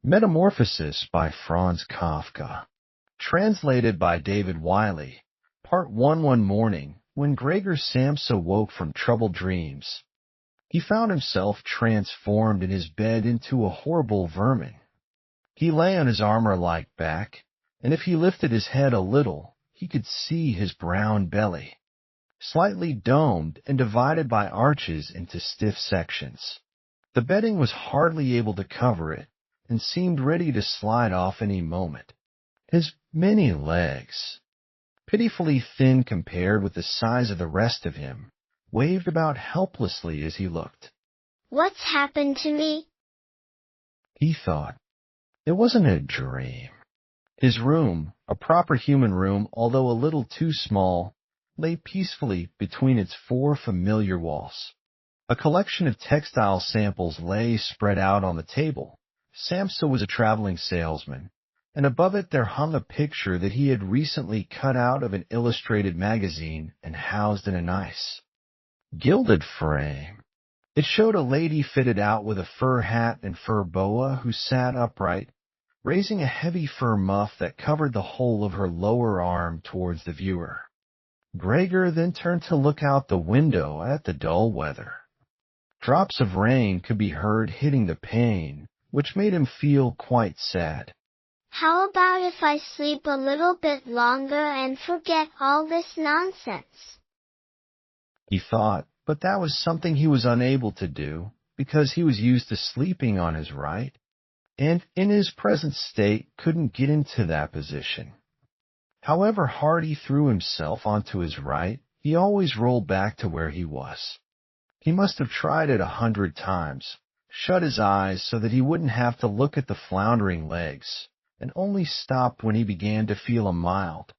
Metamorphosis by Franz Kafka. Translated by Wyllie. Part 1. One morning, when Gregor Samsa woke from troubled dreams, he found himself transformed in his bed into a horrible vermin. He lay on his armor-like back, and if he lifted his head a little, he could see his brown belly, slightly domed and divided by arches into stiff sections. The bedding was hardly able to cover it, and seemed ready to slide off any moment. His many legs, pitifully thin compared with the size of the rest of him, waved about helplessly as he looked. "What's happened to me?" he thought. It wasn't a dream. His room, a proper human room, although a little too small, lay peacefully between its four familiar walls. A collection of textile samples lay spread out on the table. Samsa was a traveling salesman, and above it there hung a picture that he had recently cut out of an illustrated magazine and housed in a nice, gilded frame. It showed a lady fitted out with a fur hat and fur boa who sat upright, raising a heavy fur muff that covered the whole of her lower arm towards the viewer. Gregor then turned to look out the window at the dull weather. Drops of rain could be heard hitting the pane, which made him feel quite sad. "How about if I sleep a little bit longer and forget all this nonsense?" he thought, but that was something he was unable to do, because he was used to sleeping on his right, and in his present state couldn't get into that position. However hard he threw himself onto his right, he always rolled back to where he was. He must have tried it 100 times, shut his eyes so that he wouldn't have to look at the floundering legs, and only stopped when he began to feel a mild,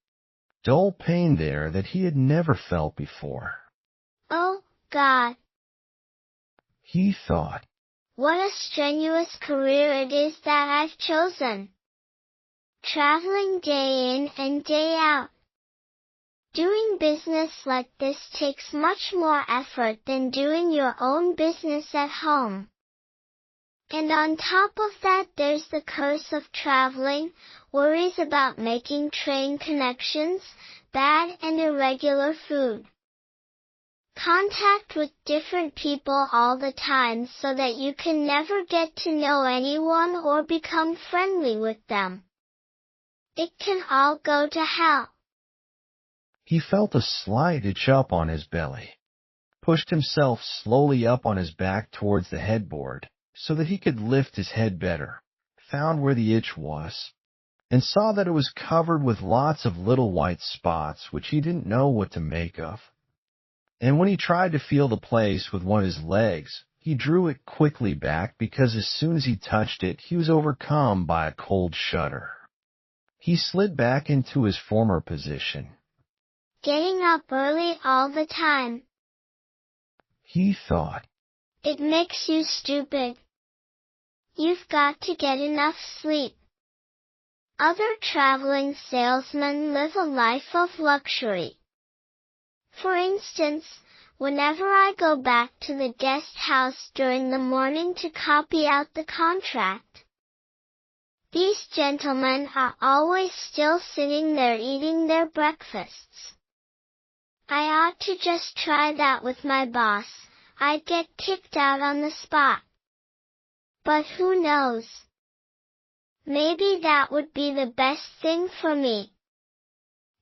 dull pain there that he had never felt before. "Oh, God," he thought. "what a strenuous career it is that I've chosen. Traveling day in and day out. Doing business like this takes much more effort than doing your own business at home. And on top of that there's the curse of traveling, worries about making train connections, bad and irregular food. Contact with different people all the time so that you can never get to know anyone or become friendly with them. It can all go to hell." He felt a slight itch up on his belly, pushed himself slowly up on his back towards the headboard so that he could lift his head better, found where the itch was, and saw that it was covered with lots of little white spots which he didn't know what to make of. And when he tried to feel the place with one of his legs, he drew it quickly back because as soon as he touched it, he was overcome by a cold shudder. He slid back into his former position. "Getting up early all the time," he thought. "It makes you stupid. You've got to get enough sleep." Other traveling salesmen live a life of luxury. For instance, whenever I go back to the guest house during the morning to copy out the contract, these gentlemen are always still sitting there eating their breakfasts. I ought to just try that with my boss. I'd get kicked out on the spot. But who knows? Maybe that would be the best thing for me.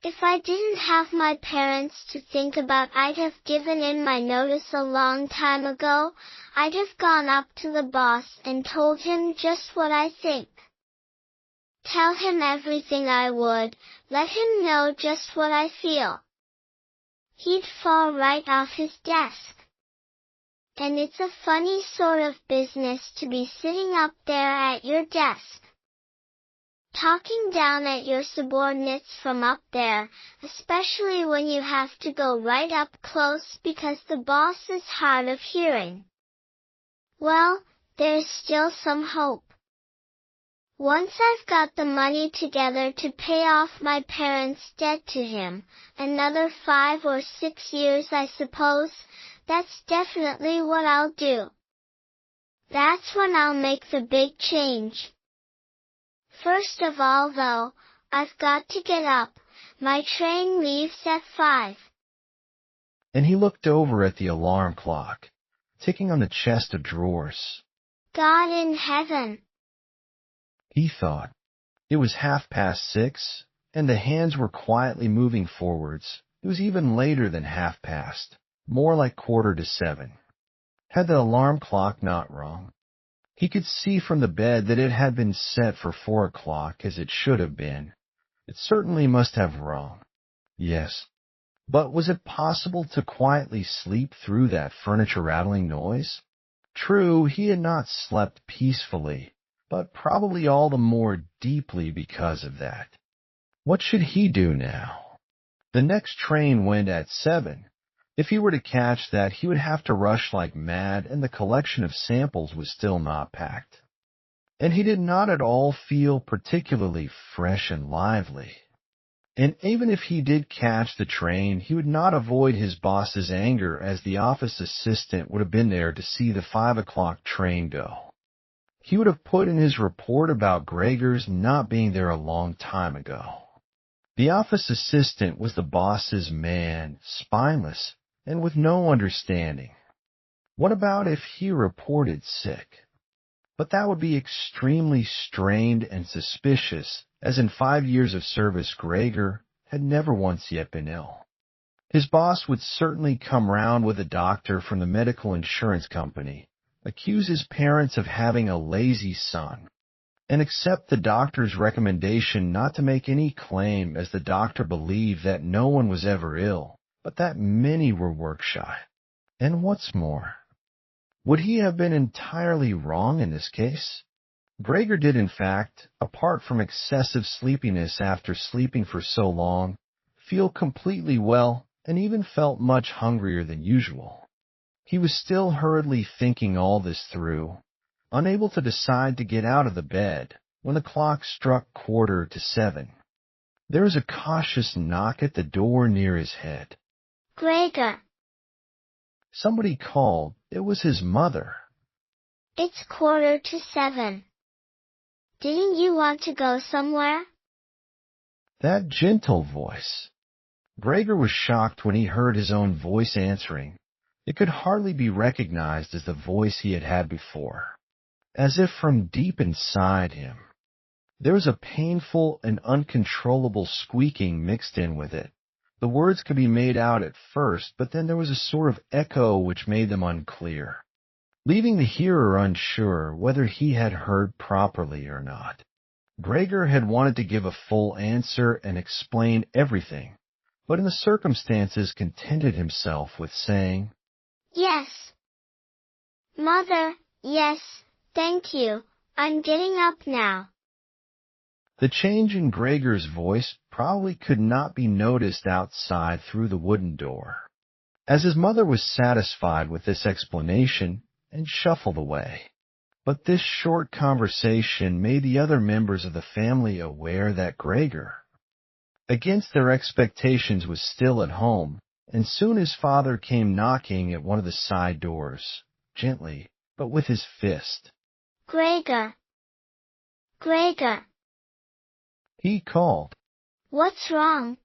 If I didn't have my parents to think about, I'd have given in my notice a long time ago. I'd have gone up to the boss and told him just what I think. Tell him everything I would, let him know just what I feel. He'd fall right off his desk. And it's a funny sort of business to be sitting up there at your desk, talking down at your subordinates from up there, especially when you have to go right up close because the boss is hard of hearing. Well, there's still some hope. Once I've got the money together to pay off my parents' debt to him, another 5 or 6 years I suppose, that's definitely what I'll do. That's when I'll make the big change. First of all though, I've got to get up. My train leaves at 5. And he looked over at the alarm clock, ticking on the chest of drawers. God in heaven, He thought. It was 6:30, and the hands were quietly moving forwards. It was even later than 6:30, more like 7:15. Had the alarm clock not rung? He could see from the bed that it had been set for 4 o'clock, as it should have been. It certainly must have rung. Yes. But was it possible to quietly sleep through that furniture-rattling noise? True, he had not slept peacefully, but probably all the more deeply because of that. What should he do now? The next train went at 7. If he were to catch that, he would have to rush like mad, and the collection of samples was still not packed. And he did not at all feel particularly fresh and lively. And even if he did catch the train, he would not avoid his boss's anger, as the office assistant would have been there to see the 5 o'clock train go. He would have put in his report about Gregor's not being there a long time ago. The office assistant was the boss's man, spineless, and with no understanding. What about if he reported sick? But that would be extremely strained and suspicious, as in 5 years of service Gregor had never once yet been ill. His boss would certainly come round with a doctor from the medical insurance company, accuse his parents of having a lazy son, and accept the doctor's recommendation not to make any claim, as the doctor believed that no one was ever ill, but that many were work-shy. And what's more, would he have been entirely wrong in this case? Gregor did, in fact, apart from excessive sleepiness after sleeping for so long, feel completely well, and even felt much hungrier than usual. He was still hurriedly thinking all this through, unable to decide to get out of the bed, when the clock struck 7:15. There was a cautious knock at the door near his head. Gregor. Somebody called. It was his mother. It's 7:15. Didn't you want to go somewhere? That gentle voice. Gregor was shocked when he heard his own voice answering. It could hardly be recognized as the voice he had had before, as if from deep inside him. There was a painful and uncontrollable squeaking mixed in with it. The words could be made out at first, but then there was a sort of echo which made them unclear, leaving the hearer unsure whether he had heard properly or not. Gregor had wanted to give a full answer and explain everything, but in the circumstances contented himself with saying, Yes. Mother, yes, thank you. I'm getting up now. The change in Gregor's voice probably could not be noticed outside through the wooden door, as his mother was satisfied with this explanation and shuffled away. But this short conversation made the other members of the family aware that Gregor, against their expectations, was still at home, and soon his father came knocking at one of the side doors, gently, but with his fist. Gregor. Gregor. He called. What's wrong?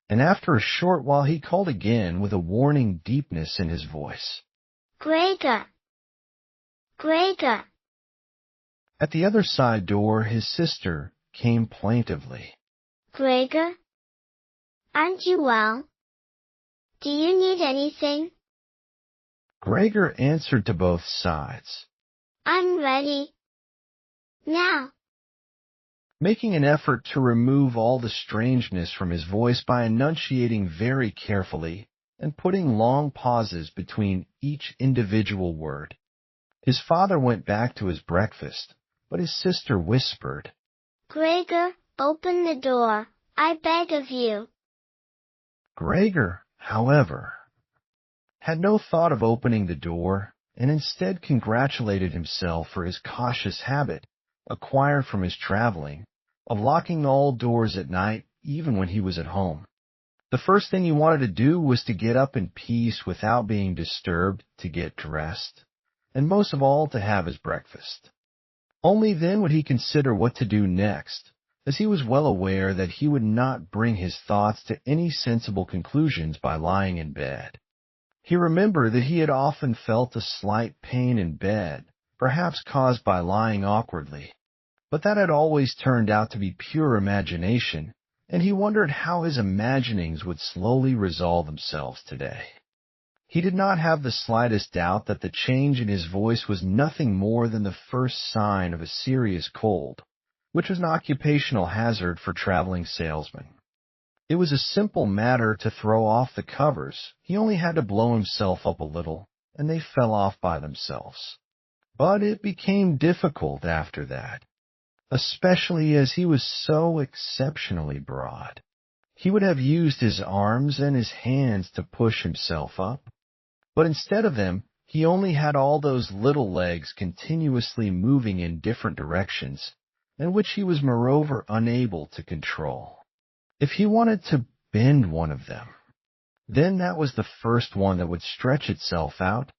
And after a short while he called again with a warning deepness in his voice. Gregor. Gregor. At the other side door his sister came plaintively. Gregor? Aren't you well? Do you need anything? Gregor answered to both sides. I'm ready. Now. Making an effort to remove all the strangeness from his voice by enunciating very carefully and putting long pauses between each individual word. His father went back to his breakfast, but his sister whispered, Gregor, open the door, I beg of you. Gregor, however, had no thought of opening the door, and instead congratulated himself for his cautious habit, acquired from his traveling, of locking all doors at night, even when he was at home. The first thing he wanted to do was to get up in peace without being disturbed, to get dressed, and most of all to have his breakfast. Only then would he consider what to do next, as he was well aware that he would not bring his thoughts to any sensible conclusions by lying in bed. He remembered that he had often felt a slight pain in bed, perhaps caused by lying awkwardly, but that had always turned out to be pure imagination, and he wondered how his imaginings would slowly resolve themselves today. He did not have the slightest doubt that the change in his voice was nothing more than the first sign of a serious cold, which was an occupational hazard for traveling salesmen. It was a simple matter to throw off the covers. He only had to blow himself up a little, and they fell off by themselves. But it became difficult after that, especially as he was so exceptionally broad. He would have used his arms and his hands to push himself up, but instead of them, he only had all those little legs continuously moving in different directions, and which he was moreover unable to control. If he wanted to bend one of them, then that was the first one that would stretch itself out,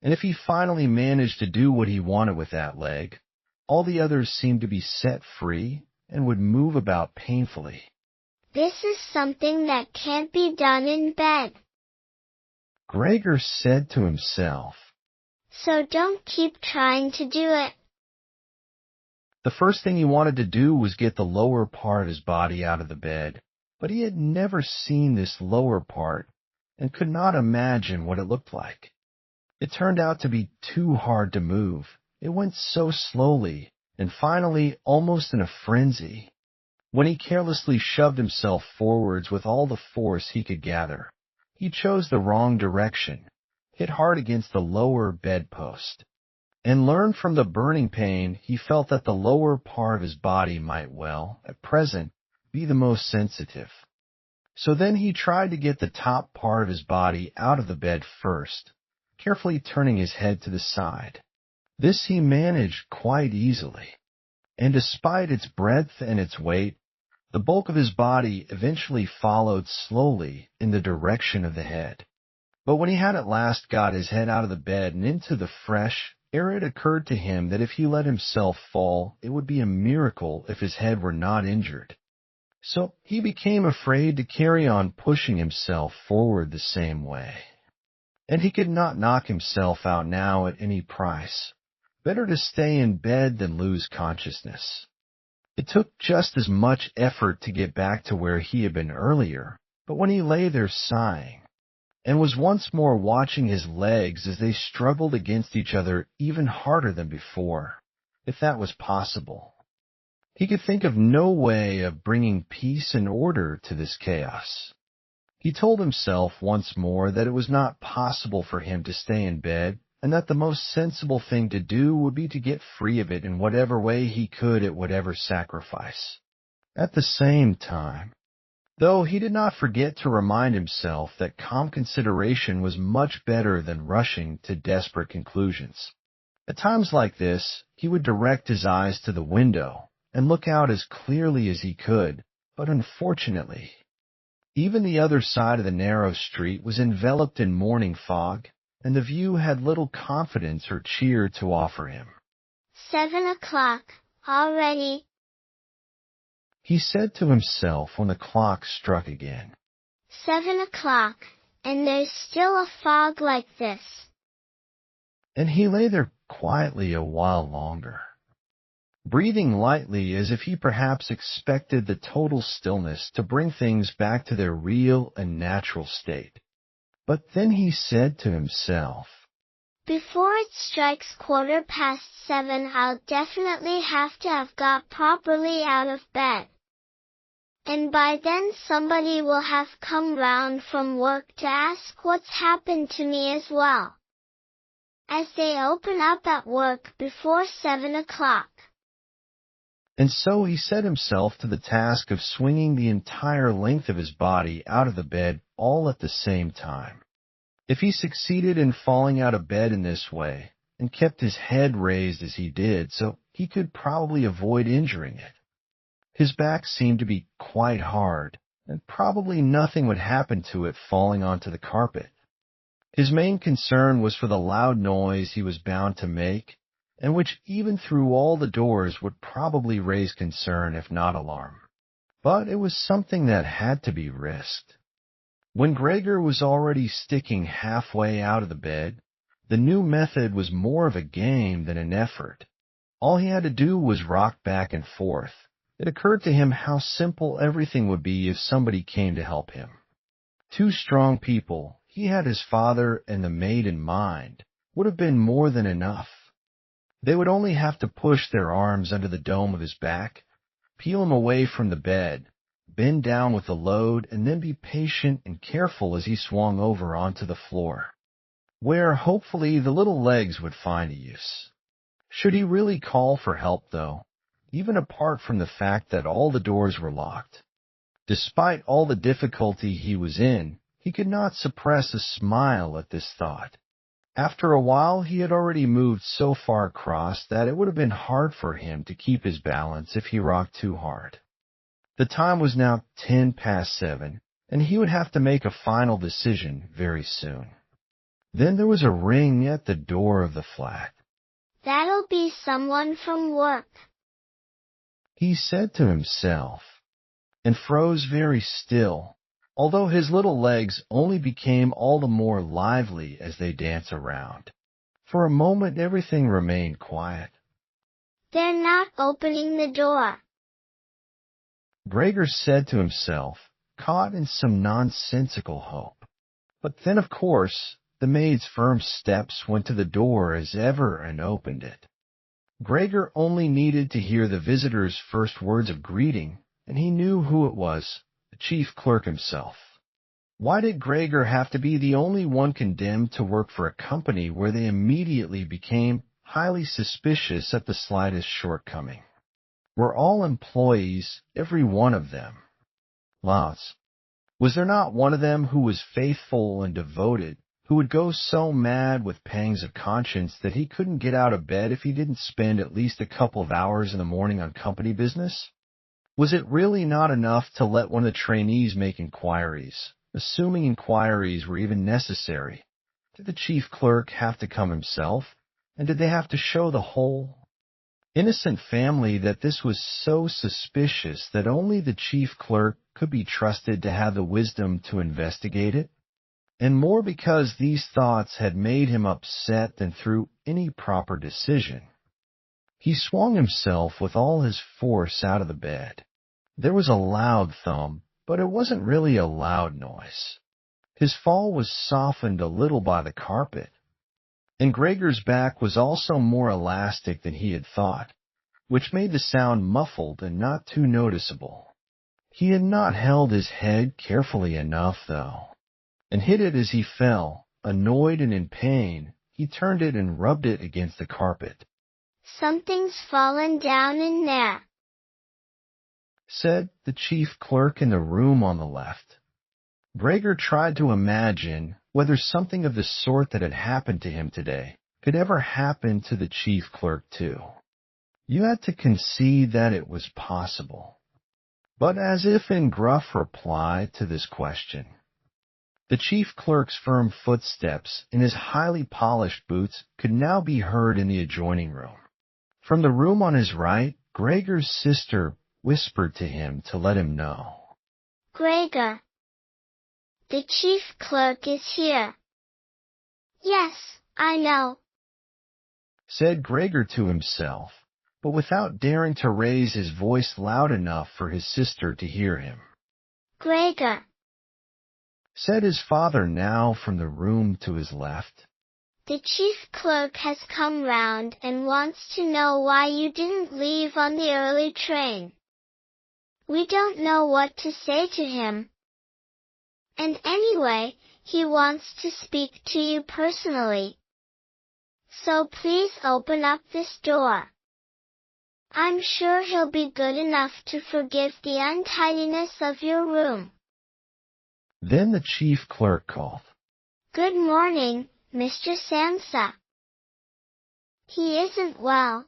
and if he finally managed to do what he wanted with that leg, all the others seemed to be set free and would move about painfully. This is something that can't be done in bed, Gregor said to himself. So don't keep trying to do it. The first thing he wanted to do was get the lower part of his body out of the bed, but he had never seen this lower part and could not imagine what it looked like. It turned out to be too hard to move. It went so slowly, and finally almost in a frenzy. When he carelessly shoved himself forwards with all the force he could gather, he chose the wrong direction, hit hard against the lower bedpost, and learned from the burning pain he felt that the lower part of his body might well, at present, be the most sensitive. So then he tried to get the top part of his body out of the bed first, carefully turning his head to the side. This he managed quite easily, and despite its breadth and its weight, the bulk of his body eventually followed slowly in the direction of the head. But when he had at last got his head out of the bed and into the fresh air, it occurred to him that if he let himself fall, it would be a miracle if his head were not injured. So he became afraid to carry on pushing himself forward the same way. And he could not knock himself out now at any price. Better to stay in bed than lose consciousness. It took just as much effort to get back to where he had been earlier, but when he lay there sighing, and was once more watching his legs as they struggled against each other even harder than before, if that was possible, he could think of no way of bringing peace and order to this chaos. He told himself once more that it was not possible for him to stay in bed, and that the most sensible thing to do would be to get free of it in whatever way he could at whatever sacrifice. At the same time, though, he did not forget to remind himself that calm consideration was much better than rushing to desperate conclusions. At times like this, he would direct his eyes to the window and look out as clearly as he could, but unfortunately, even the other side of the narrow street was enveloped in morning fog, and the view had little confidence or cheer to offer him. 7 o'clock, already, He said to himself when the clock struck again. 7 o'clock, and there's still a fog like this. And he lay there quietly a while longer, breathing lightly as if he perhaps expected the total stillness to bring things back to their real and natural state. But then he said to himself, Before it strikes 7:15, I'll definitely have to have got properly out of bed. And by then somebody will have come round from work to ask what's happened to me as well, as they open up at work before 7 o'clock. And so he set himself to the task of swinging the entire length of his body out of the bed all at the same time. If he succeeded in falling out of bed in this way, and kept his head raised as he did, so he could probably avoid injuring it. His back seemed to be quite hard, and probably nothing would happen to it falling onto the carpet. His main concern was for the loud noise he was bound to make, and which even through all the doors would probably raise concern if not alarm. But it was something that had to be risked. When Gregor was already sticking halfway out of the bed, the new method was more of a game than an effort. All he had to do was rock back and forth. It occurred to him how simple everything would be if somebody came to help him. Two strong people, he had his father and the maid in mind, would have been more than enough. They would only have to push their arms under the dome of his back, peel him away from the bed, bend down with the load, and then be patient and careful as he swung over onto the floor, where hopefully the little legs would find a use. Should he really call for help, though, even apart from the fact that all the doors were locked? Despite all the difficulty he was in, he could not suppress a smile at this thought. After a while, he had already moved so far across that it would have been hard for him to keep his balance if he rocked too hard. The time was now 7:10, and he would have to make a final decision very soon. Then there was a ring at the door of the flat. That'll be someone from work, He said to himself, and froze very still, although his little legs only became all the more lively as they danced around. For a moment everything remained quiet. They're not opening the door. Gregor said to himself, caught in some nonsensical hope. But then, of course, the maid's firm steps went to the door as ever and opened it. Gregor only needed to hear the visitor's first words of greeting, and he knew who it was, the chief clerk himself. Why did Gregor have to be the only one condemned to work for a company where they immediately became highly suspicious at the slightest shortcoming? Were all employees, every one of them, lost? Was there not one of them who was faithful and devoted, who would go so mad with pangs of conscience that he couldn't get out of bed if he didn't spend at least a couple of hours in the morning on company business? Was it really not enough to let one of the trainees make inquiries, assuming inquiries were even necessary? Did the chief clerk have to come himself, and did they have to show the whole innocent family that this was so suspicious that only the chief clerk could be trusted to have the wisdom to investigate it? And more because these thoughts had made him upset than through any proper decision. He swung himself with all his force out of the bed. There was a loud thump, but it wasn't really a loud noise. His fall was softened a little by the carpet, and Gregor's back was also more elastic than he had thought, which made the sound muffled and not too noticeable. He had not held his head carefully enough, though, and hit it as he fell. Annoyed and in pain, he turned it and rubbed it against the carpet. Something's fallen down in there, said the chief clerk in the room on the left. Gregor tried to imagine whether something of the sort that had happened to him today could ever happen to the chief clerk too. You had to concede that it was possible. But as if in gruff reply to this question, the chief clerk's firm footsteps in his highly polished boots could now be heard in the adjoining room. From the room on his right, Gregor's sister whispered to him to let him know. Gregor, the chief clerk is here. Yes, I know, said Gregor to himself, but without daring to raise his voice loud enough for his sister to hear him. Gregor, said his father now from the room to his left. the chief clerk has come round and wants to know why you didn't leave on the early train. We don't know what to say to him. And anyway, he wants to speak to you personally. So please open up this door. I'm sure he'll be good enough to forgive the untidiness of your room. Then the chief clerk called. Good morning, Mr. Sansa. He isn't well,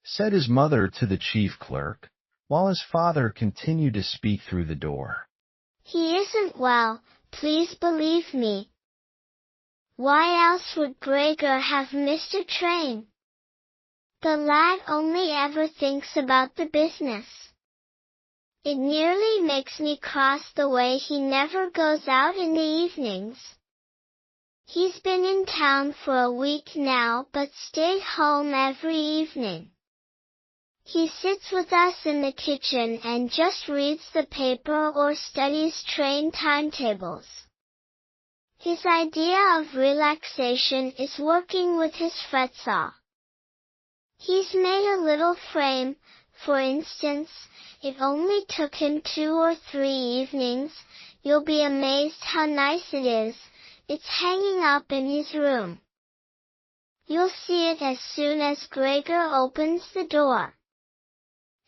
said his mother to the chief clerk, while his father continued to speak through the door. He isn't well, please believe me. Why else would Gregor have missed a train? The lad only ever thinks about the business. It nearly makes me cross the way he never goes out in the evenings. He's been in town for a week now but stayed home every evening. He sits with us in the kitchen and just reads the paper or studies train timetables. His idea of relaxation is working with his fretsaw. He's made a little frame, for instance. It only took him 2 or 3 evenings. You'll be amazed how nice it is. It's hanging up in his room. You'll see it as soon as Gregor opens the door.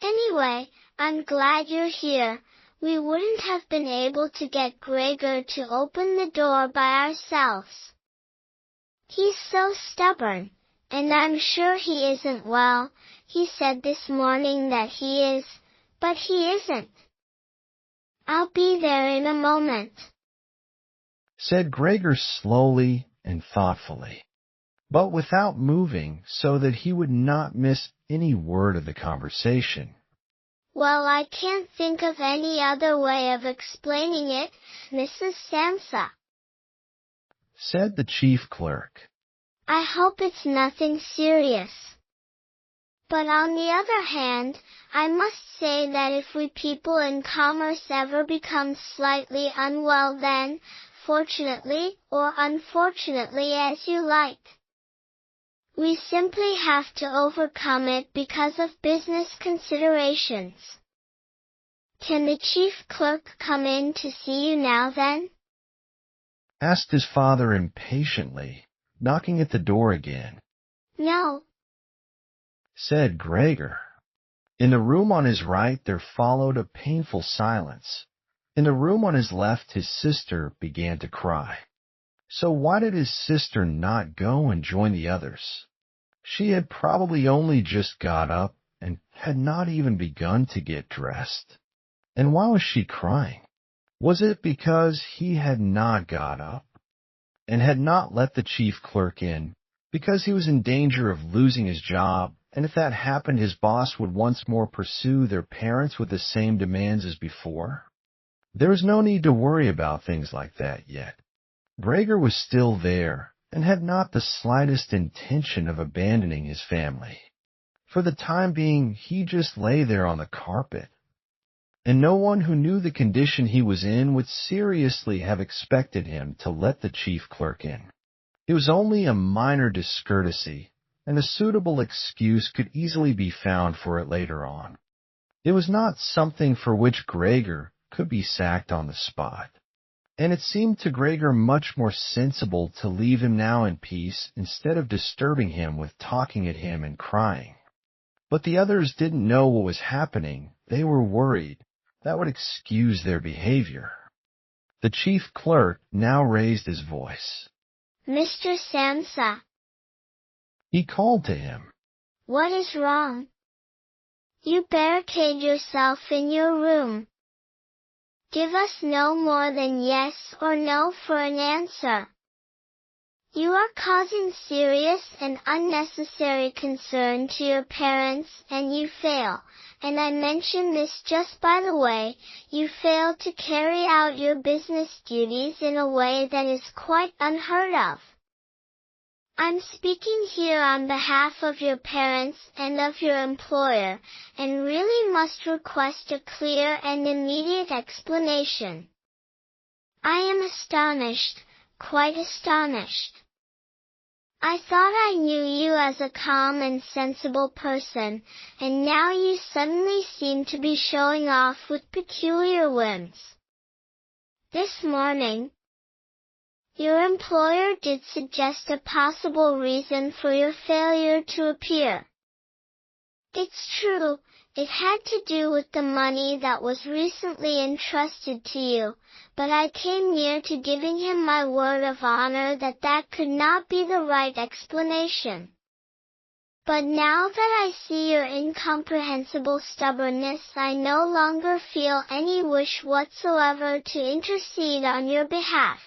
Anyway, I'm glad you're here. We wouldn't have been able to get Gregor to open the door by ourselves. He's so stubborn, and I'm sure he isn't well. He said this morning that he is, but he isn't. I'll be there in a moment, said Gregor slowly and thoughtfully, but without moving so that he would not miss any word of the conversation. Well, I can't think of any other way of explaining it, Mrs. Samsa, said the chief clerk. I hope it's nothing serious. But on the other hand, I must say that if we people in commerce ever become slightly unwell, then, fortunately or unfortunately as you like, we simply have to overcome it because of business considerations. Can the chief clerk come in to see you now then? Asked his father impatiently, knocking at the door again. No, said Gregor. In the room on his right there followed a painful silence. In the room on his left his sister began to cry. So why did his sister not go and join the others? She had probably only just got up and had not even begun to get dressed. And why was she crying? Was it because he had not got up and had not let the chief clerk in because he was in danger of losing his job, and if that happened his boss would once more pursue their parents with the same demands as before? There was no need to worry about things like that yet. Gregor was still there, and had not the slightest intention of abandoning his family. For the time being, he just lay there on the carpet. And no one who knew the condition he was in would seriously have expected him to let the chief clerk in. It was only a minor discourtesy, and a suitable excuse could easily be found for it later on. It was not something for which Gregor could be sacked on the spot. And it seemed to Gregor much more sensible to leave him now in peace instead of disturbing him with talking at him and crying. But the others didn't know what was happening. They were worried. That would excuse their behavior. The chief clerk now raised his voice. Mr. Samsa, He called to him. What is wrong? You barricade yourself in your room. Give us no more than yes or no for an answer. You are causing serious and unnecessary concern to your parents, and you fail, and I mention this just by the way, you fail to carry out your business duties in a way that is quite unheard of. I'm speaking here on behalf of your parents and of your employer, and really must request a clear and immediate explanation. I am astonished, quite astonished. I thought I knew you as a calm and sensible person, and now you suddenly seem to be showing off with peculiar whims. This morning, your employer did suggest a possible reason for your failure to appear. It's true, it had to do with the money that was recently entrusted to you, but I came near to giving him my word of honor that that could not be the right explanation. But now that I see your incomprehensible stubbornness, I no longer feel any wish whatsoever to intercede on your behalf.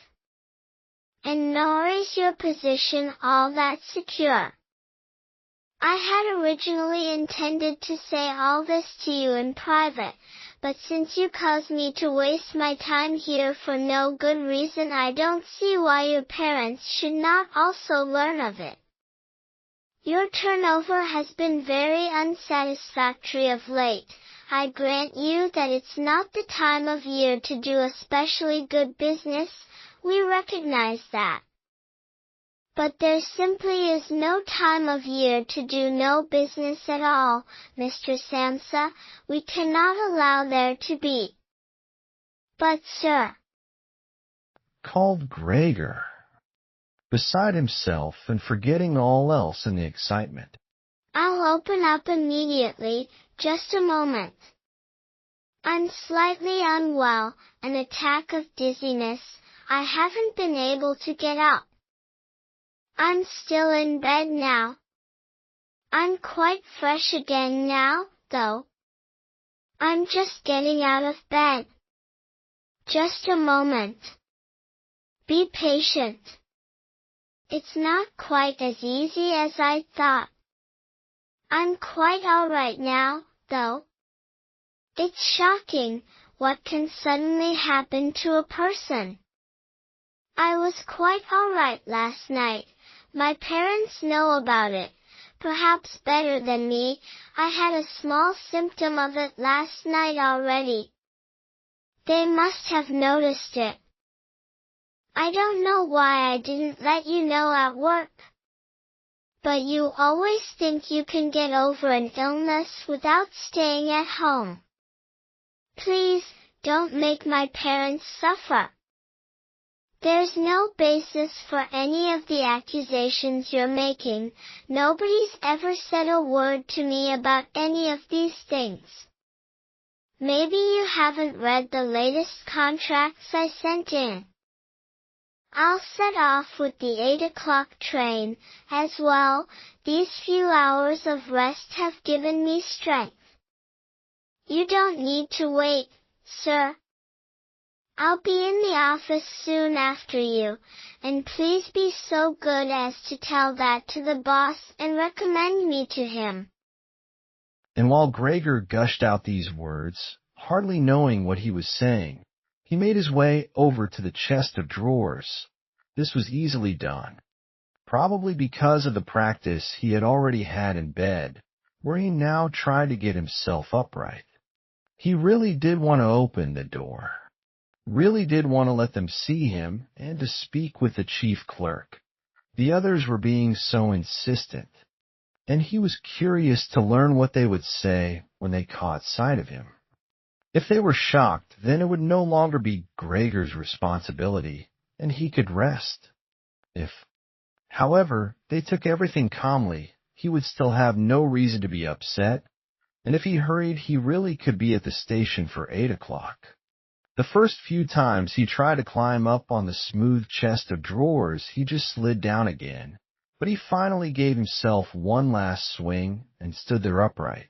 and nor is your position all that secure. I had originally intended to say all this to you in private, but since you caused me to waste my time here for no good reason, I don't see why your parents should not also learn of it. Your turnover has been very unsatisfactory of late. I grant you that it's not the time of year to do especially good business, we recognize that. But there simply is no time of year to do no business at all, Mr. Samsa, we cannot allow there to be. But sir, called Gregor, beside himself and forgetting all else in the excitement. I'll open up immediately, just a moment. I'm slightly unwell, an attack of dizziness, I haven't been able to get up. I'm still in bed now. I'm quite fresh again now, though. I'm just getting out of bed. Just a moment. Be patient. It's not quite as easy as I thought. I'm quite all right now, though. It's shocking, what can suddenly happen to a person. I was quite all right last night. My parents know about it, perhaps better than me. I had a small symptom of it last night already. They must have noticed it. I don't know why I didn't let you know at work. But you always think you can get over an illness without staying at home. Please, don't make my parents suffer. There's no basis for any of the accusations you're making. Nobody's ever said a word to me about any of these things. Maybe you haven't read the latest contracts I sent in. I'll set off with the 8 o'clock train, as well. These few hours of rest have given me strength. You don't need to wait, sir. I'll be in the office soon after you, and please be so good as to tell that to the boss and recommend me to him. And while Gregor gushed out these words, hardly knowing what he was saying, he made his way over to the chest of drawers. This was easily done, probably because of the practice he had already had in bed, where he now tried to get himself upright. He really did want to open the door. Really did want to let them see him and to speak with the chief clerk. The others were being so insistent, and he was curious to learn what they would say when they caught sight of him. If they were shocked, then it would no longer be Gregor's responsibility, and he could rest. If, however, they took everything calmly, he would still have no reason to be upset, and if he hurried, he really could be at the station for 8 o'clock. The first few times he tried to climb up on the smooth chest of drawers, he just slid down again, but he finally gave himself one last swing and stood there upright.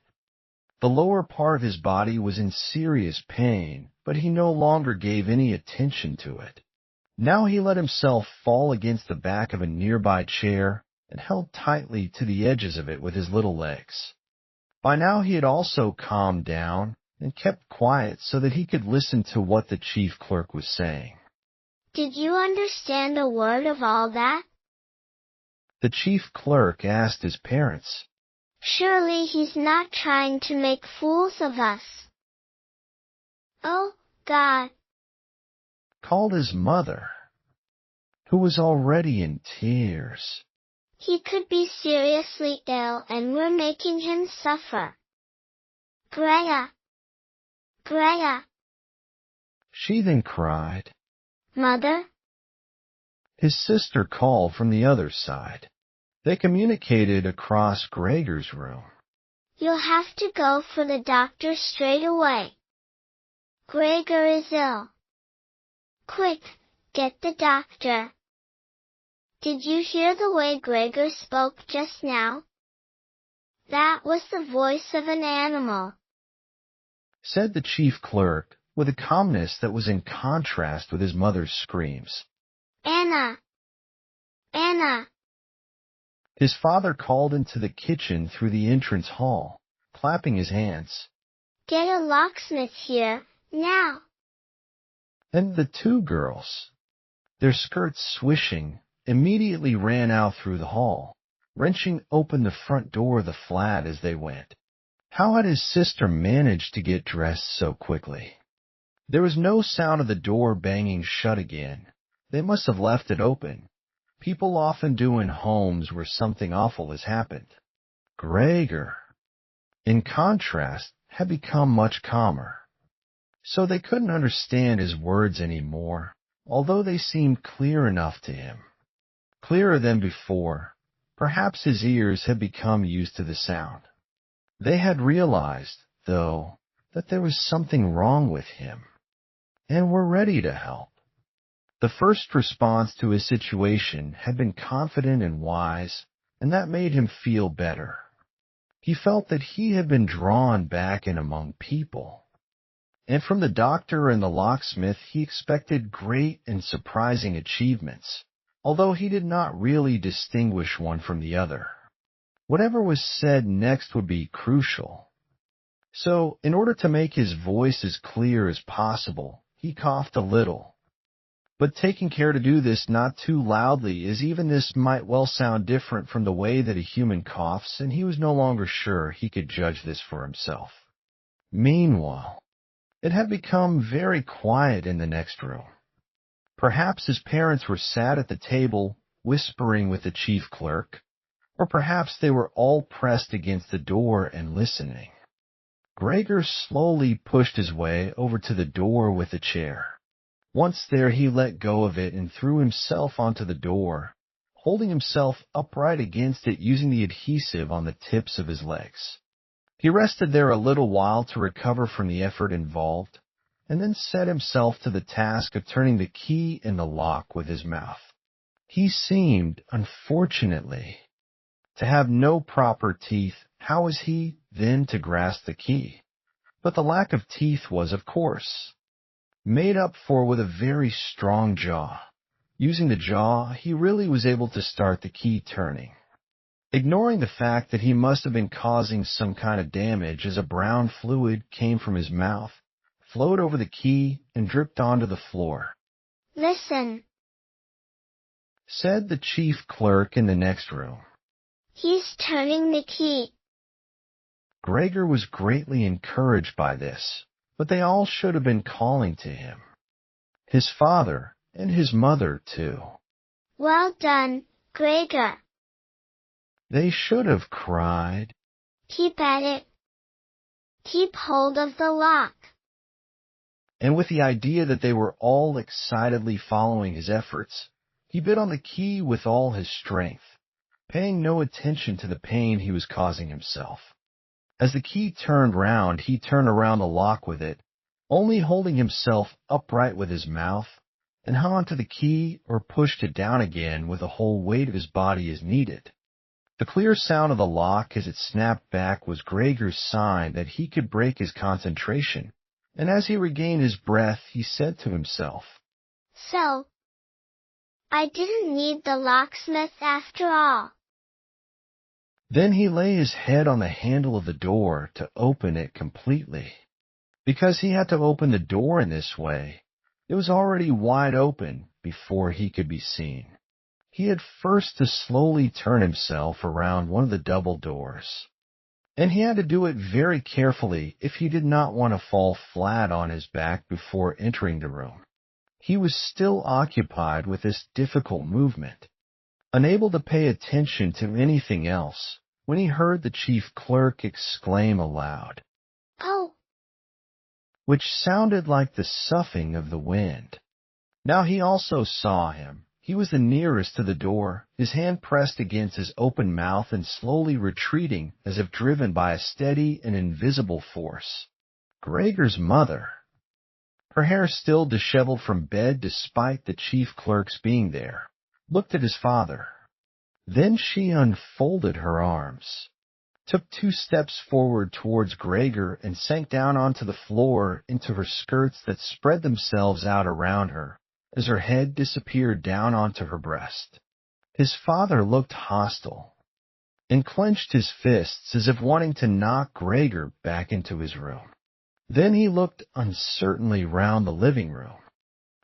The lower part of his body was in serious pain, but he no longer gave any attention to it. Now he let himself fall against the back of a nearby chair and held tightly to the edges of it with his little legs. By now he had also calmed down and kept quiet so that he could listen to what the chief clerk was saying. Did you understand a word of all that? The chief clerk asked his parents. Surely he's not trying to make fools of us. Oh, God, Called his mother, who was already in tears. he could be seriously ill and we're making him suffer. Greta, Greta. She then cried. Mother? His sister called from the other side. They communicated across Gregor's room. You'll have to go for the doctor straight away. Gregor is ill. Quick, get the doctor. Did you hear the way Gregor spoke just now? That was the voice of an animal, said the chief clerk with a calmness that was in contrast with his mother's screams. Anna, Anna. His father called into the kitchen through the entrance hall, clapping his hands. Get a locksmith here, now. And the two girls, their skirts swishing, immediately ran out through the hall, wrenching open the front door of the flat as they went. How had his sister managed to get dressed so quickly? There was no sound of the door banging shut again. They must have left it open. People often do in homes where something awful has happened. Gregor, in contrast, had become much calmer. So they couldn't understand his words anymore, although they seemed clear enough to him. Clearer than before. Perhaps his ears had become used to the sound. They had realized, though, that there was something wrong with him, and were ready to help. The first response to his situation had been confident and wise, and that made him feel better. He felt that he had been drawn back in among people. And from the doctor and the locksmith he expected great and surprising achievements, although he did not really distinguish one from the other. Whatever was said next would be crucial. So, in order to make his voice as clear as possible, he coughed a little. But taking care to do this not too loudly, as even this might well sound different from the way that a human coughs, and he was no longer sure he could judge this for himself. Meanwhile, it had become very quiet in the next room. Perhaps his parents were sat at the table, whispering with the chief clerk, or perhaps they were all pressed against the door and listening. Gregor slowly pushed his way over to the door with a chair. Once there, he let go of it and threw himself onto the door, holding himself upright against it using the adhesive on the tips of his legs. He rested there a little while to recover from the effort involved, and then set himself to the task of turning the key in the lock with his mouth. He seemed, unfortunately, to have no proper teeth. How was he, then, to grasp the key? But the lack of teeth was, of course, made up for with a very strong jaw. Using the jaw, he really was able to start the key turning. Ignoring the fact that he must have been causing some kind of damage as a brown fluid came from his mouth, flowed over the key, and dripped onto the floor. Listen, said the chief clerk in the next room. He's turning the key. Gregor was greatly encouraged by this, but they all should have been calling to him. His father and his mother, too. Well done, Gregor. They should have cried. Keep at it. Keep hold of the lock. And with the idea that they were all excitedly following his efforts, he bit on the key with all his strength, paying no attention to the pain he was causing himself. As the key turned round, he turned around the lock with it, only holding himself upright with his mouth, and hung onto the key or pushed it down again with the whole weight of his body as needed. The clear sound of the lock as it snapped back was Gregor's sign that he could break his concentration, and as he regained his breath, he said to himself, So, I didn't need the locksmith after all. Then he lay his head on the handle of the door to open it completely. Because he had to open the door in this way, it was already wide open before he could be seen. He had first to slowly turn himself around one of the double doors, and he had to do it very carefully if he did not want to fall flat on his back before entering the room. He was still occupied with this difficult movement, unable to pay attention to anything else, when he heard the chief clerk exclaim aloud, Oh! which sounded like the soughing of the wind. Now he also saw him. He was the nearest to the door, his hand pressed against his open mouth and slowly retreating as if driven by a steady and invisible force. Gregor's mother. Her hair still disheveled from bed despite the chief clerk's being there, looked at his father. Then she unfolded her arms, took 2 steps forward towards Gregor, and sank down onto the floor into her skirts that spread themselves out around her as her head disappeared down onto her breast. His father looked hostile and clenched his fists as if wanting to knock Gregor back into his room. Then he looked uncertainly round the living room,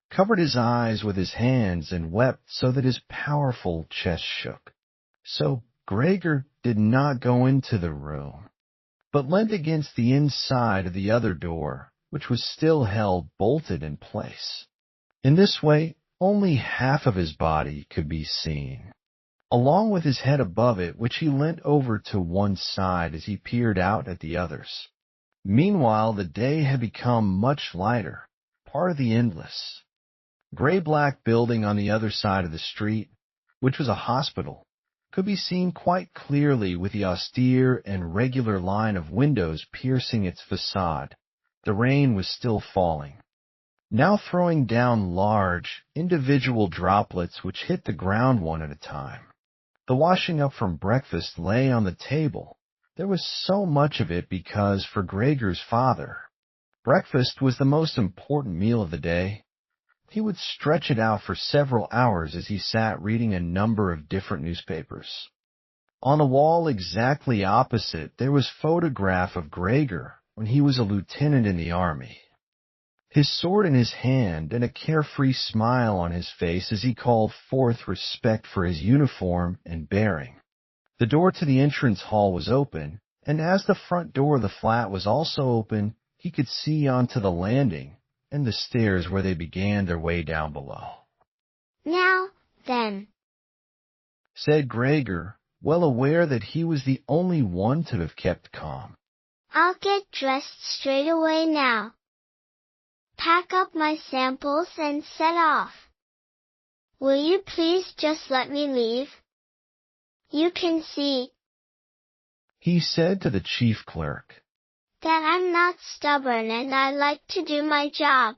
covered his eyes with his hands, and wept so that his powerful chest shook. So Gregor did not go into the room, but leant against the inside of the other door, which was still held bolted in place. In this way, only half of his body could be seen, along with his head above it, which he leant over to one side as he peered out at the others. Meanwhile, the day had become much lighter, part of the endless, gray-black building on the other side of the street, which was a hospital, could be seen quite clearly with the austere and regular line of windows piercing its facade. The rain was still falling, now throwing down large, individual droplets which hit the ground one at a time. The washing up from breakfast lay on the table. There was so much of it because, for Gregor's father, breakfast was the most important meal of the day. He would stretch it out for several hours as he sat reading a number of different newspapers. On the wall exactly opposite, there was a photograph of Gregor when he was a lieutenant in the army, his sword in his hand and a carefree smile on his face as he called forth respect for his uniform and bearing. The door to the entrance hall was open, and as the front door of the flat was also open, he could see onto the landing and the stairs where they began their way down below. "Now, then," said Gregor, well aware that he was the only one to have kept calm. "I'll get dressed straight away now. Pack up my samples and set off. Will you please just let me leave? You can see," he said to the chief clerk, "that I'm not stubborn and I like to do my job.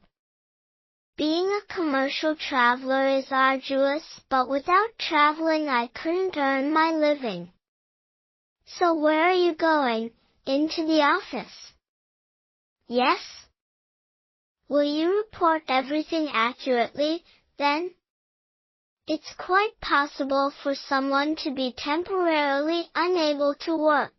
Being a commercial traveler is arduous, but without traveling I couldn't earn my living. So where are you going? Into the office?" "Yes." "Will you report everything accurately, then? It's quite possible for someone to be temporarily unable to work.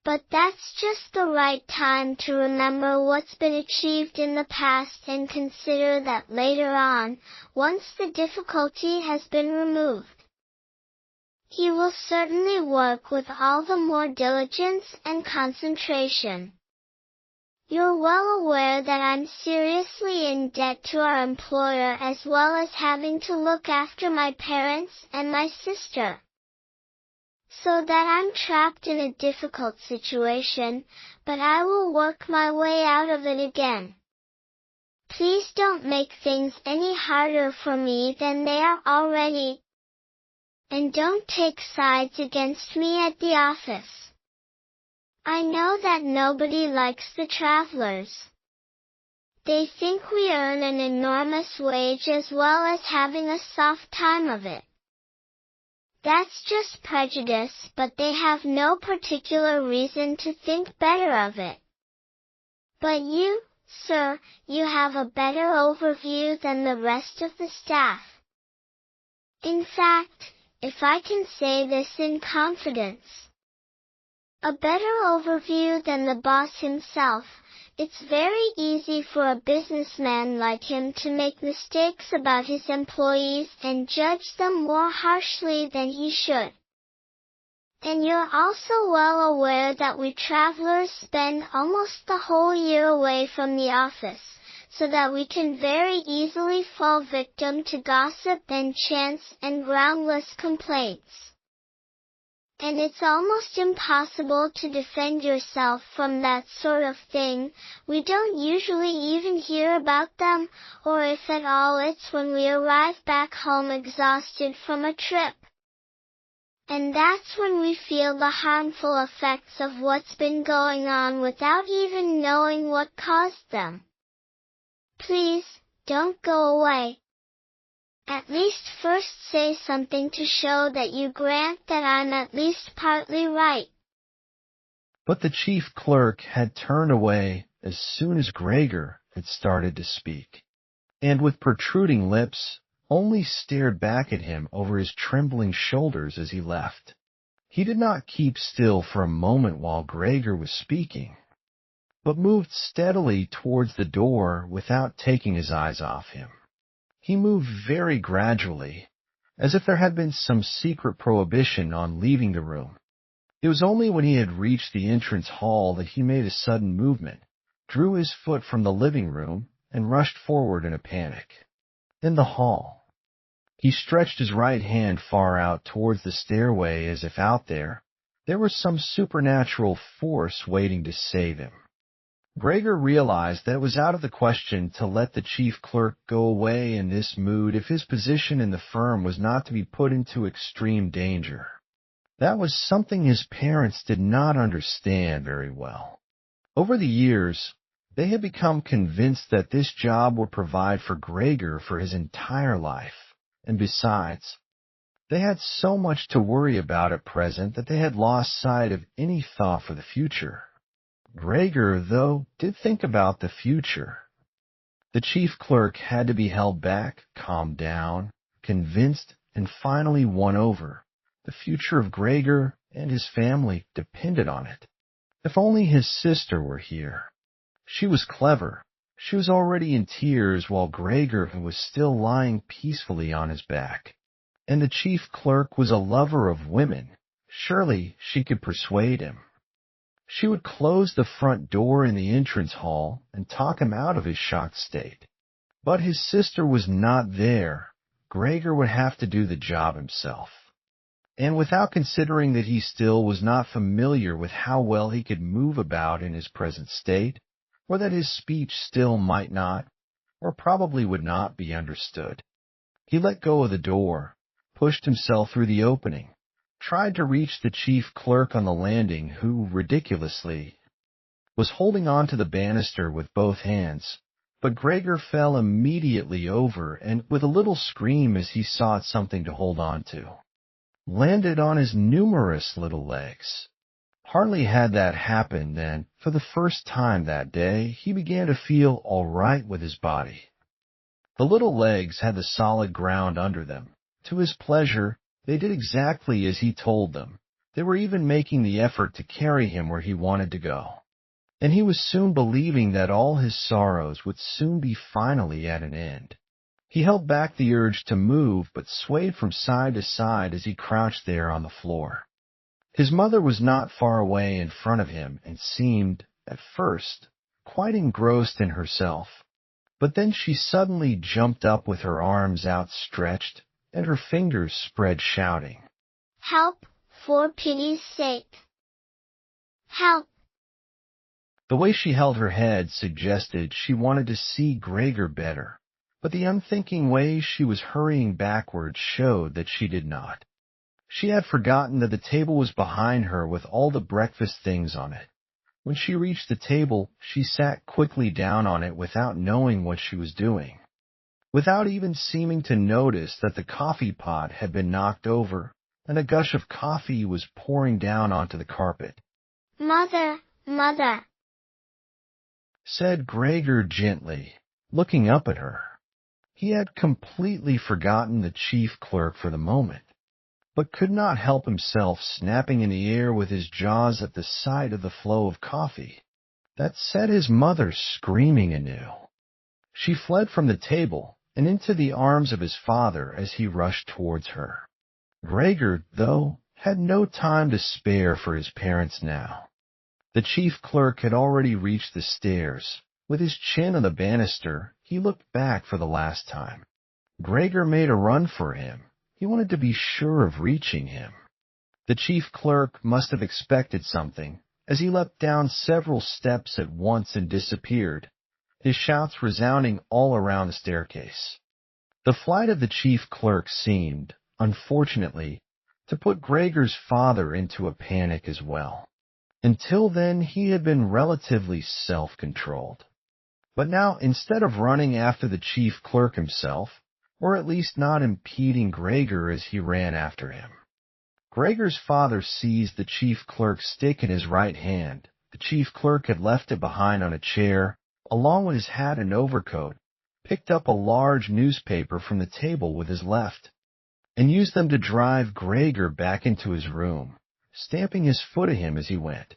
But that's just the right time to remember what's been achieved in the past and consider that later on, once the difficulty has been removed, he will certainly work with all the more diligence and concentration. You're well aware that I'm seriously in debt to our employer as well as having to look after my parents and my sister. So that I'm trapped in a difficult situation, but I will work my way out of it again. Please don't make things any harder for me than they are already. And don't take sides against me at the office. I know that nobody likes the travelers. They think we earn an enormous wage as well as having a soft time of it. That's just prejudice, but they have no particular reason to think better of it. But you, sir, you have a better overview than the rest of the staff. In fact, if I can say this in confidence, a better overview than the boss himself. It's very easy for a businessman like him to make mistakes about his employees and judge them more harshly than he should. And you're also well aware that we travelers spend almost the whole year away from the office, so that we can very easily fall victim to gossip and chance and groundless complaints. And it's almost impossible to defend yourself from that sort of thing. We don't usually even hear about them, or if at all it's when we arrive back home exhausted from a trip. And that's when we feel the harmful effects of what's been going on without even knowing what caused them. Please, don't go away. At least first say something to show that you grant that I'm at least partly right." But the chief clerk had turned away as soon as Gregor had started to speak, and with protruding lips, only stared back at him over his trembling shoulders as he left. He did not keep still for a moment while Gregor was speaking, but moved steadily towards the door without taking his eyes off him. He moved very gradually, as if there had been some secret prohibition on leaving the room. It was only when he had reached the entrance hall that he made a sudden movement, drew his foot from the living room, and rushed forward in a panic. In the hall, he stretched his right hand far out towards the stairway as if out there was some supernatural force waiting to save him. Gregor realized that it was out of the question to let the chief clerk go away in this mood if his position in the firm was not to be put into extreme danger. That was something his parents did not understand very well. Over the years, they had become convinced that this job would provide for Gregor for his entire life, and besides, they had so much to worry about at present that they had lost sight of any thought for the future. Gregor, though, did think about the future. The chief clerk had to be held back, calmed down, convinced, and finally won over. The future of Gregor and his family depended on it. If only his sister were here. She was clever. She was already in tears while Gregor was still lying peacefully on his back. And the chief clerk was a lover of women. Surely she could persuade him. She would close the front door in the entrance hall and talk him out of his shocked state. But his sister was not there. Gregor would have to do the job himself. And without considering that he still was not familiar with how well he could move about in his present state, or that his speech still might not, or probably would not be understood, he let go of the door, pushed himself through the opening, tried to reach the chief clerk on the landing who, ridiculously, was holding on to the banister with both hands, but Gregor fell immediately over and, with a little scream as he sought something to hold on to, landed on his numerous little legs. Hardly had that happened than, for the first time that day, he began to feel all right with his body. The little legs had the solid ground under them. To his pleasure, they did exactly as he told them. They were even making the effort to carry him where he wanted to go. And he was soon believing that all his sorrows would soon be finally at an end. He held back the urge to move, but swayed from side to side as he crouched there on the floor. His mother was not far away in front of him and seemed, at first, quite engrossed in herself. But then she suddenly jumped up with her arms outstretched and her fingers spread, shouting, "Help, for pity's sake! Help!" The way she held her head suggested she wanted to see Gregor better, but the unthinking way she was hurrying backwards showed that she did not. She had forgotten that the table was behind her with all the breakfast things on it. When she reached the table, she sat quickly down on it without knowing what she was doing, without even seeming to notice that the coffee pot had been knocked over and a gush of coffee was pouring down onto the carpet. "Mother, Mother," said Gregor gently, looking up at her. He had completely forgotten the chief clerk for the moment, but could not help himself snapping in the air with his jaws at the sight of the flow of coffee. That set his mother screaming anew. She fled from the table and into the arms of his father as he rushed towards her. Gregor, though, had no time to spare for his parents now. The chief clerk had already reached the stairs. With his chin on the banister, he looked back for the last time. Gregor made a run for him. He wanted to be sure of reaching him. The chief clerk must have expected something, as he leapt down several steps at once and disappeared, his shouts resounding all around the staircase. The flight of the chief clerk seemed, unfortunately, to put Gregor's father into a panic as well. Until then, he had been relatively self-controlled. But now, instead of running after the chief clerk himself, or at least not impeding Gregor as he ran after him, Gregor's father seized the chief clerk's stick in his right hand. The chief clerk had left it behind on a chair, along with his hat and overcoat, picked up a large newspaper from the table with his left, and used them to drive Gregor back into his room, stamping his foot at him as he went.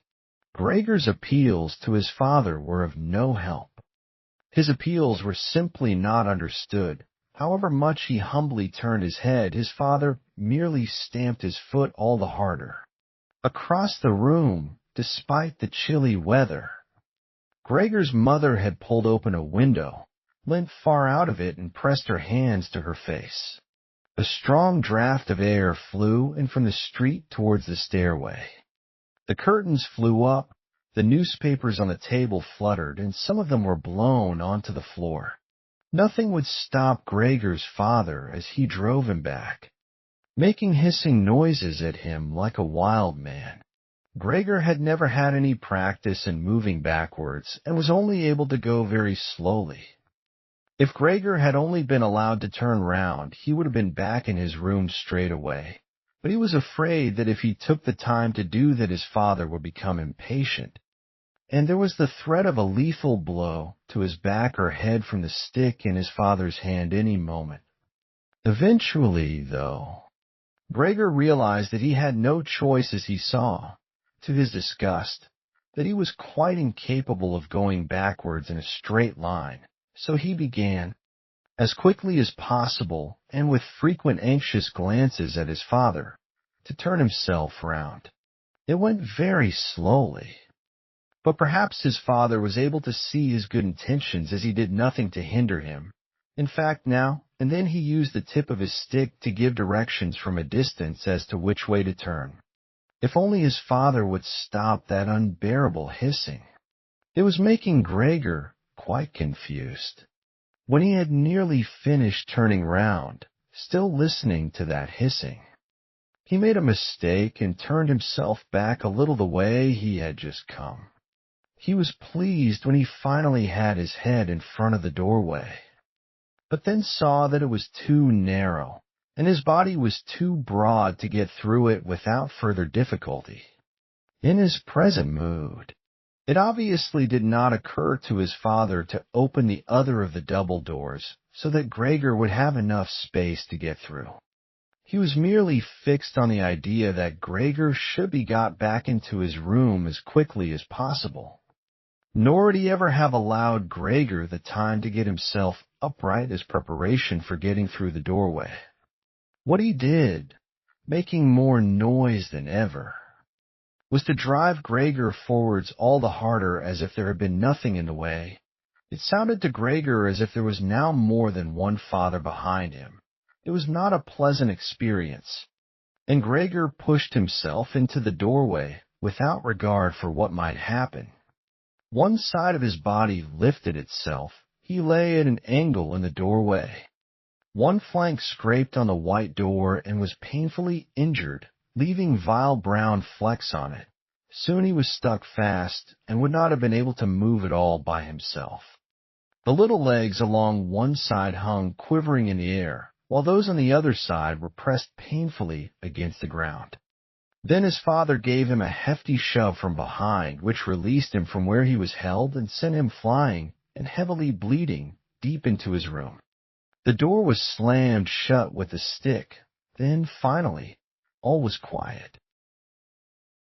Gregor's appeals to his father were of no help. His appeals were simply not understood. However much he humbly turned his head, his father merely stamped his foot all the harder. Across the room, despite the chilly weather, Gregor's mother had pulled open a window, leant far out of it, and pressed her hands to her face. A strong draft of air flew in from the street towards the stairway. The curtains flew up, the newspapers on the table fluttered, and some of them were blown onto the floor. Nothing would stop Gregor's father as he drove him back, making hissing noises at him like a wild man. Gregor had never had any practice in moving backwards and was only able to go very slowly. If Gregor had only been allowed to turn round, he would have been back in his room straight away. But he was afraid that if he took the time to do that, his father would become impatient. And there was the threat of a lethal blow to his back or head from the stick in his father's hand any moment. Eventually, though, Gregor realized that he had no choice as he saw, to his disgust, that he was quite incapable of going backwards in a straight line. So he began, as quickly as possible and with frequent anxious glances at his father, to turn himself round. It went very slowly, but perhaps his father was able to see his good intentions as he did nothing to hinder him. In fact, now and then he used the tip of his stick to give directions from a distance as to which way to turn. If only his father would stop that unbearable hissing. It was making Gregor quite confused. When he had nearly finished turning round, still listening to that hissing, he made a mistake and turned himself back a little the way he had just come. He was pleased when he finally had his head in front of the doorway, but then saw that it was too narrow, and his body was too broad to get through it without further difficulty. In his present mood, it obviously did not occur to his father to open the other of the double doors so that Gregor would have enough space to get through. He was merely fixed on the idea that Gregor should be got back into his room as quickly as possible. Nor would he ever have allowed Gregor the time to get himself upright as preparation for getting through the doorway. What he did, making more noise than ever, was to drive Gregor forwards all the harder as if there had been nothing in the way. It sounded to Gregor as if there was now more than one father behind him. It was not a pleasant experience, and Gregor pushed himself into the doorway without regard for what might happen. One side of his body lifted itself. He lay at an angle in the doorway. One flank scraped on the white door and was painfully injured, leaving vile brown flecks on it. Soon he was stuck fast and would not have been able to move at all by himself. The little legs along one side hung quivering in the air, while those on the other side were pressed painfully against the ground. Then his father gave him a hefty shove from behind, which released him from where he was held and sent him flying and heavily bleeding deep into his room. The door was slammed shut with a stick. Then, finally, all was quiet.